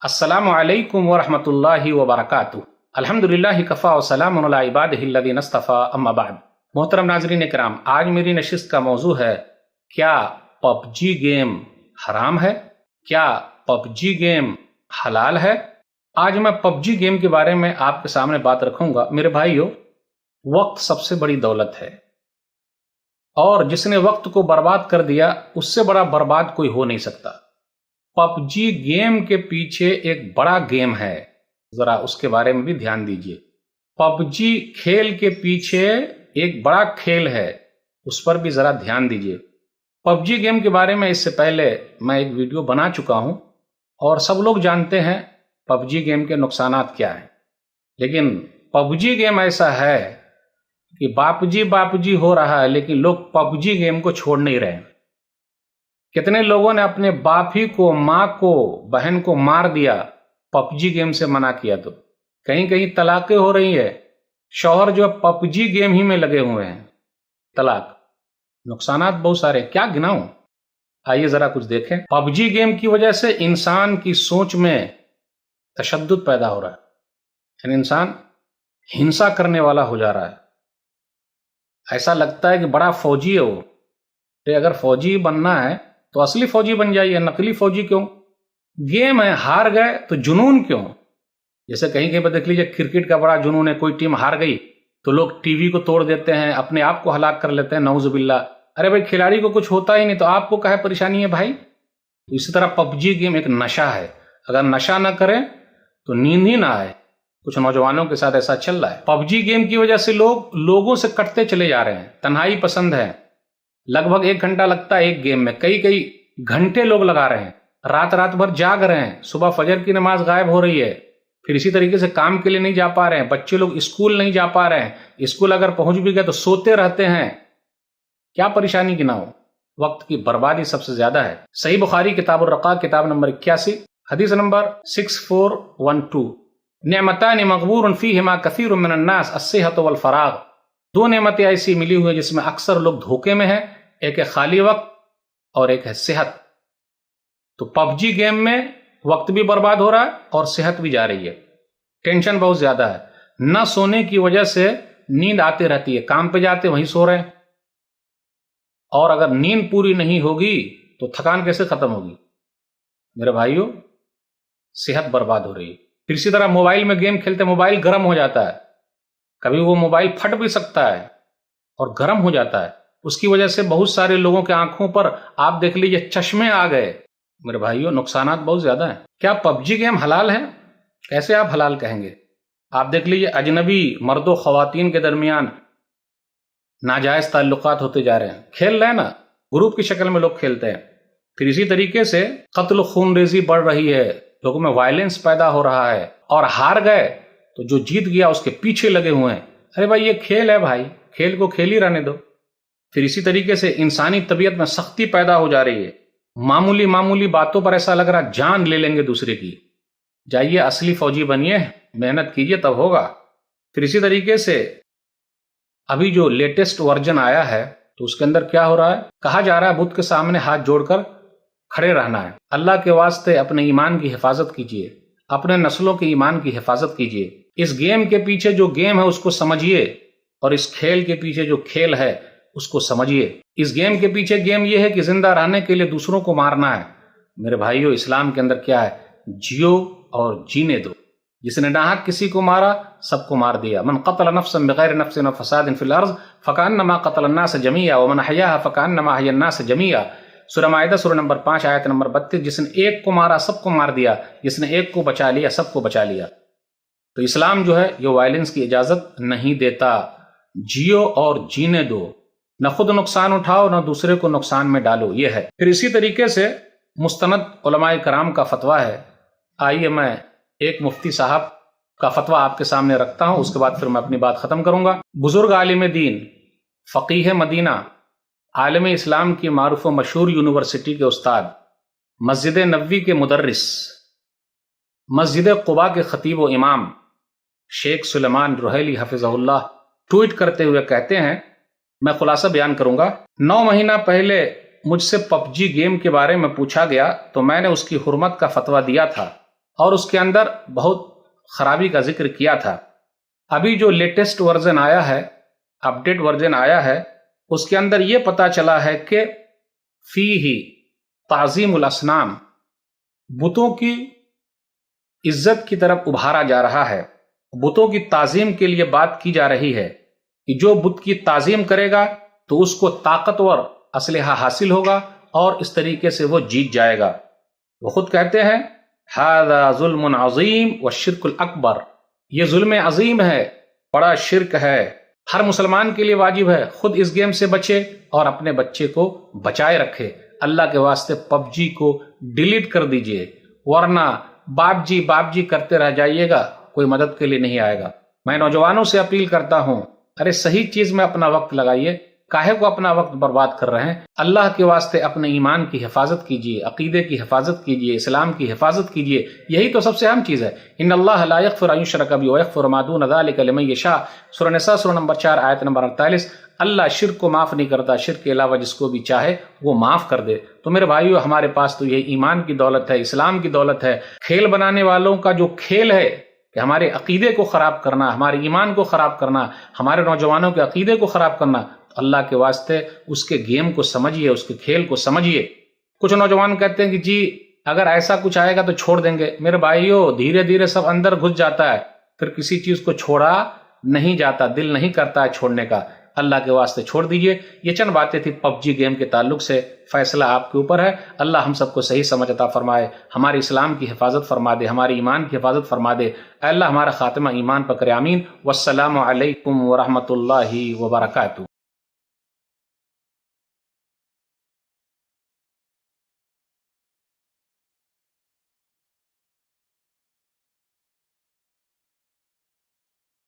السلام علیکم ورحمۃ اللہ وبرکاتہ۔ الحمدللہ کفا وسلام علی عبادہ الذین اصطفی، اما بعد۔ محترم ناظرین کرام، آج میری نشست کا موضوع ہے کیا پب جی گیم حرام ہے؟ کیا پب جی گیم حلال ہے؟ آج میں پب جی گیم کے بارے میں آپ کے سامنے بات رکھوں گا۔ میرے بھائیو، وقت سب سے بڑی دولت ہے، اور جس نے وقت کو برباد کر دیا اس سے بڑا برباد کوئی ہو نہیں سکتا۔ پب جی گیم کے پیچھے ایک بڑا گیم ہے، ذرا اس کے بارے میں بھی دھیان دیجیے۔ پب جی کھیل کے پیچھے ایک بڑا کھیل ہے، اس پر بھی ذرا دھیان دیجیے۔ پب جی گیم کے بارے میں اس سے پہلے میں ایک ویڈیو بنا چکا ہوں، اور سب لوگ جانتے ہیں پب جی گیم کے نقصانات کیا ہیں۔ لیکن پب جی گیم ایسا ہے کہ باپ جی ہو رہا ہے، لیکن لوگ پب جی گیم کو چھوڑ نہیں رہے ہیں۔ کتنے لوگوں نے اپنے باپ ہی کو، ماں کو، بہن کو مار دیا پب جی گیم سے منع کیا تو۔ کہیں کہیں طلاقیں ہو رہی ہے، شوہر جو پب جی گیم ہی میں لگے ہوئے ہیں، طلاق۔ نقصانات بہت سارے، کیا گناؤں؟ آئیے ذرا کچھ دیکھیں۔ پب جی گیم کی وجہ سے انسان کی سوچ میں تشدد پیدا ہو رہا ہے، یعنی انسان ہنسا کرنے والا ہو جا رہا ہے۔ ایسا لگتا ہے کہ بڑا فوجی ہے وہ، کہ اگر فوجی بننا ہے تو اصلی فوجی بن جائیے، نقلی فوجی کیوں؟ گیم ہے، ہار گئے تو جنون کیوں؟ جیسے کہیں کہیں پہ دیکھ لیجیے کرکٹ کا بڑا جنون ہے، کوئی ٹیم ہار گئی تو لوگ ٹی وی کو توڑ دیتے ہیں، اپنے آپ کو ہلاک کر لیتے ہیں، نعوذ باللہ۔ ارے بھائی، کھلاڑی کو کچھ ہوتا ہی نہیں تو آپ کو کیا پریشانی ہے بھائی؟ اسی طرح پب جی گیم ایک نشہ ہے، اگر نشہ نہ کریں تو نیند ہی نہ آئے۔ کچھ نوجوانوں کے ساتھ ایسا چل رہا ہے۔ پب جی گیم کی وجہ سے لوگوں سے کٹتے چلے جا رہے ہیں، تنہائی پسند ہے۔ لگ بھگ 1 گھنٹہ لگتا ہے ایک گیم میں، کئی گھنٹے لوگ لگا رہے ہیں، رات بھر جاگ رہے ہیں، صبح فجر کی نماز غائب ہو رہی ہے، پھر اسی طریقے سے کام کے لیے نہیں جا پا رہے ہیں، بچے لوگ اسکول نہیں جا پا رہے ہیں، اسکول اگر پہنچ بھی گئے تو سوتے رہتے ہیں۔ کیا پریشانی کی نہ ہو؟ وقت کی بربادی سب سے زیادہ ہے۔ صحیح بخاری کتاب الرقاق کتاب نمبر 81 حدیث نمبر 6412، نعمتان مغبور فیہما کثیر من الناس الصحۃ والفراغ۔ 2 نعمتیں ایسی ملی ہوئی ہیں جس میں اکثر لوگ دھوکے میں ہیں، ایک ہے خالی وقت اور ایک ہے صحت۔ تو پب جی گیم میں وقت بھی برباد ہو رہا ہے اور صحت بھی جا رہی ہے۔ ٹینشن بہت زیادہ ہے، نہ سونے کی وجہ سے نیند آتی رہتی ہے، کام پہ جاتے وہیں سو رہے ہیں، اور اگر نیند پوری نہیں ہوگی تو تھکان کیسے ختم ہوگی؟ میرے بھائیو، صحت برباد ہو رہی ہے۔ پھر اسی طرح موبائل میں گیم کھیلتے موبائل گرم ہو جاتا ہے، کبھی وہ موبائل پھٹ بھی سکتا ہے اور گرم ہو جاتا ہے، اس کی وجہ سے بہت سارے لوگوں کے آنکھوں پر آپ دیکھ لیجئے چشمے آ گئے۔ میرے بھائیو، نقصانات بہت زیادہ ہیں۔ کیا پب جی گیم حلال ہے؟ کیسے آپ حلال کہیں گے؟ آپ دیکھ لیجئے اجنبی مرد و خواتین کے درمیان ناجائز تعلقات ہوتے جا رہے ہیں، کھیل رہے ہیں نا، گروپ کی شکل میں لوگ کھیلتے ہیں۔ پھر اسی طریقے سے قتل و خون ریزی بڑھ رہی ہے، لوگوں میں وائلنس پیدا ہو رہا ہے، اور ہار گئے تو جو جیت گیا اس کے پیچھے لگے ہوئے ہیں۔ ارے بھائی، یہ کھیل ہے بھائی، کھیل کو کھیل ہی رہنے دو۔ پھر اسی طریقے سے انسانی طبیعت میں سختی پیدا ہو جا رہی ہے، معمولی باتوں پر ایسا لگ رہا جان لے لیں گے دوسرے کی۔ جائیے اصلی فوجی بنیے، محنت کیجیے تب ہوگا۔ پھر اسی طریقے سے ابھی جو لیٹسٹ ورژن آیا ہے تو اس کے اندر کیا ہو رہا ہے؟ کہا جا رہا ہے بدھ کے سامنے ہاتھ جوڑ کر کھڑے رہنا ہے۔ اللہ کے واسطے اپنے ایمان کی حفاظت کیجیے، اپنے نسلوں کے ایمان کی حفاظت کیجیے۔ اس گیم کے پیچھے جو گیم ہے اس کو سمجھیے، اور اس کھیل کے پیچھے جو کھیل ہے اس کو سمجھیے۔ اس گیم کے پیچھے گیم یہ ہے کہ زندہ رہنے کے لیے دوسروں کو مارنا ہے۔ میرے بھائیو، اسلام کے اندر کیا ہے؟ جیو اور جینے دو۔ جس نے ناحق کسی کو مارا سب کو مار دیا۔ من قتل نفسا بغیر نفس وفساد فی الارض فکأنما قتل الناس جميعا ومن احیاها فکأنما احیا الناس جميعا۔ سورہ مائدہ سورہ نمبر 5 آیت نمبر 32۔ جس نے ایک کو مارا سب کو مار دیا، جس نے ایک کو بچا لیا سب کو بچا لیا۔ تو اسلام جو ہے یہ وائلنس کی اجازت نہیں دیتا۔ جیو اور جینے دو، نہ خود نقصان اٹھاؤ نہ دوسرے کو نقصان میں ڈالو، یہ ہے۔ پھر اسی طریقے سے مستند علماء کرام کا فتویٰ ہے۔ آئیے میں ایک مفتی صاحب کا فتویٰ آپ کے سامنے رکھتا ہوں، اس کے بعد پھر میں اپنی بات ختم کروں گا۔ بزرگ عالم دین، فقیہ مدینہ، عالم اسلام کی معروف و مشہور یونیورسٹی کے استاد، مسجد نبوی کے مدرس، مسجد قباء کے خطیب و امام، شیخ سلیمان رحیلی حفظہ اللہ، ٹویٹ کرتے ہوئے کہتے ہیں، میں خلاصہ بیان کروں گا۔ 9 مہینہ پہلے مجھ سے پب جی گیم کے بارے میں پوچھا گیا تو میں نے اس کی حرمت کا فتویٰ دیا تھا۔ اور اس کے اندر بہت خرابی کا ذکر کیا تھا۔ ابھی جو لیٹسٹ ورژن آیا ہے، اپڈیٹ ورژن آیا ہے، اس کے اندر یہ پتا چلا ہے کہ فیہ تعظیم الاصنام، بتوں کی عزت کی طرف ابھارا جا رہا ہے، بتوں کی تعظیم کے لیے بات کی جا رہی ہے کہ جو بت کی تعظیم کرے گا تو اس کو طاقتور اسلحہ حاصل ہوگا اور اس طریقے سے وہ جیت جائے گا۔ وہ خود کہتے ہیں ھذا ظلم عظیم والشرک الاکبر، یہ ظلم عظیم ہے، بڑا شرک ہے۔ ہر مسلمان کے لیے واجب ہے خود اس گیم سے بچے اور اپنے بچے کو بچائے رکھے۔ اللہ کے واسطے پب جی کو ڈیلیٹ کر دیجئے، ورنہ باپ جی کرتے رہ جائیے گا، کوئی مدد کے لیے نہیں آئے گا۔ میں نوجوانوں سے اپیل کرتا ہوں، ارے صحیح چیز میں اپنا وقت لگائیے، کاہے کو اپنا وقت برباد کر رہے ہیں؟ اللہ کے واسطے اپنے ایمان کی حفاظت کیجیے، عقیدے کی حفاظت کیجیے، اسلام کی حفاظت کیجیے، یہی تو سب سے اہم چیز ہے۔ ان اللہ لا یغفر ان یشرک بہ ویغفر ما دون ذلک لمن یشاء، سورہ نساء سورہ نمبر 4 آیت نمبر 48۔ اللہ شرک کو معاف نہیں کرتا، شرک کے علاوہ جس کو بھی چاہے وہ معاف کر دے۔ تو میرے بھائیو، ہمارے پاس تو یہ ایمان کی دولت ہے، اسلام کی دولت ہے۔ کھیل بنانے والوں کا جو کھیل ہے کہ ہمارے عقیدے کو خراب کرنا، ہمارے ایمان کو خراب کرنا، ہمارے نوجوانوں کے عقیدے کو خراب کرنا، اللہ کے واسطے اس کے گیم کو سمجھیے، اس کے کھیل کو سمجھیے۔ کچھ نوجوان کہتے ہیں کہ جی اگر ایسا کچھ آئے گا تو چھوڑ دیں گے۔ میرے بھائیو، دھیرے دھیرے سب اندر گھس جاتا ہے، پھر کسی چیز کو چھوڑا نہیں جاتا، دل نہیں کرتا ہے چھوڑنے کا۔ اللہ کے واسطے چھوڑ دیجئے۔ یہ چند باتیں تھی پب جی گیم کے تعلق سے، فیصلہ آپ کے اوپر ہے۔ اللہ ہم سب کو صحیح سمجھ عطا فرمائے، ہمارے اسلام کی حفاظت فرما دے، ہمارے ایمان کی حفاظت فرما دے۔ اے اللہ ہمارا خاتمہ ایمان پر کرے، آمین۔ والسلام علیکم ورحمۃ اللہ وبرکاتہ۔